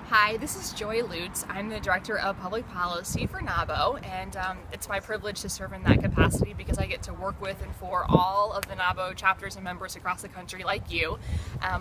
Hi, this is Joy Lutz. I'm the Director of Public Policy for NABO, and it's my privilege to serve in that capacity because I get to work with and for all of the NABO chapters and members across the country like you.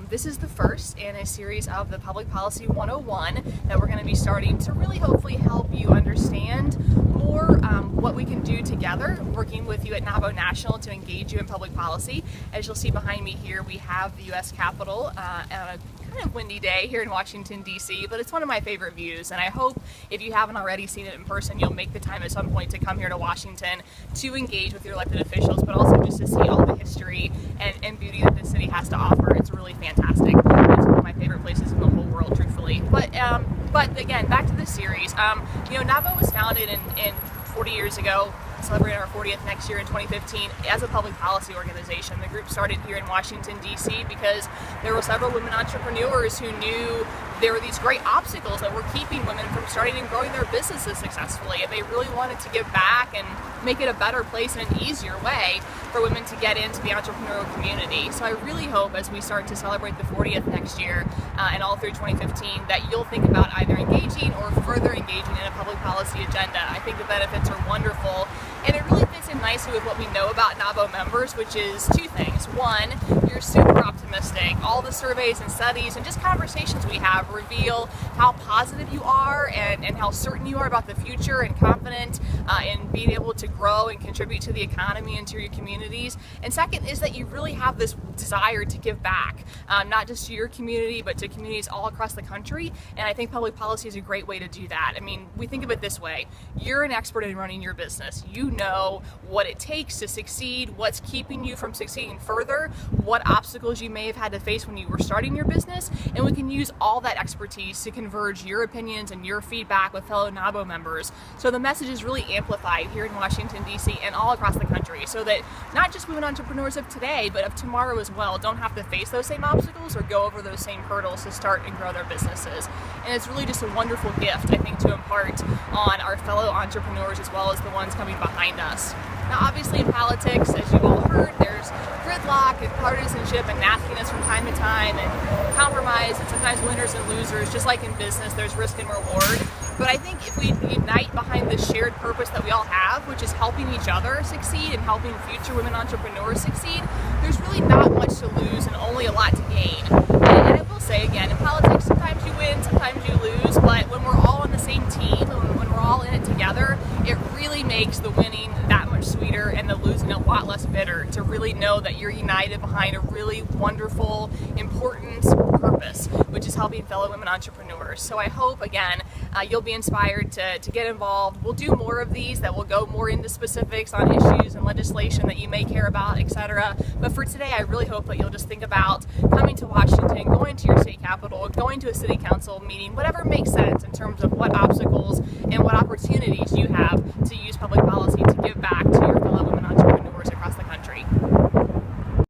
This is the first in a series of the Public Policy 101 that we're going to be starting to really hopefully help you understand more what we can do together, working with you at NABO National to engage you in public policy. As you'll see behind me here, we have the U.S. Capitol on a kind of windy day here in Washington, D.C., but it's one of my favorite views, and I hope if you haven't already seen it in person, you'll make the time at some point to come here to Washington to engage with your elected officials, but also just to see all the history and beauty that the city has to offer. It's really fantastic. It's one of my favorite places in the whole world, truthfully. But again, back to the series. NABO was founded in 40 years ago, celebrating our 40th next year in 2015 as a public policy organization. The group started here in Washington, D.C. because there were several women entrepreneurs who knew there were these great obstacles that were keeping women from starting and growing their businesses successfully, and they really wanted to give back and make it a better place and an easier way for women to get into the entrepreneurial community. So I really hope as we start to celebrate the 40th next year and all through 2015 that you'll think about either engaging or further engaging in a public policy agenda. I think the benefits are wonderful, and it really fits in nicely with what we know about NABO members, which is two things. One, you're super optimistic. All the surveys and studies and just conversations we have reveal how positive you are and how certain you are about the future and confident in being able to grow and contribute to the economy and to your communities. And second is that you really have this desire to give back, not just to your community, but to communities all across the country. And I think public policy is a great way to do that. I mean, we think of it this way. You're an expert in running your business. You know what it takes to succeed, what's keeping you from succeeding further, what obstacles you may have had to face when you were starting your business, and we can use all that expertise to converge your opinions and your feedback with fellow NABO members. So the message is really amplified here in Washington, D.C. and all across the country, so that not just women entrepreneurs of today, but of tomorrow as well, don't have to face those same obstacles or go over those same hurdles to start and grow their businesses. And it's really just a wonderful gift, I think, to impart on our fellow entrepreneurs as well as the ones coming behind us. Now, obviously in politics, as you've all heard, there's gridlock and partisanship and nastiness from time to time and compromise and sometimes winners and losers. Just like in business, there's risk and reward. But I think if we unite behind this shared purpose that we all have, which is helping each other succeed and helping future women entrepreneurs succeed, there's really not much to lose and only a lot to gain. And I will say again, in politics, sometimes you win, sometimes you lose, but when we're all on the same team and when we're all in it together, it really makes the winning that much sweeter and the losing a lot less bitter, to really know that you're united behind a really wonderful, important purpose, which is helping fellow women entrepreneurs. So I hope, again, you'll be inspired to get involved. We'll do more of these that will go more into specifics on issues and legislation that you may care about, etc. But for today, I really hope that you'll just think about coming to Washington, going to your state capitol, going to a city council meeting, whatever makes sense in terms of what obstacles and what opportunities you have to use public policy to give back to your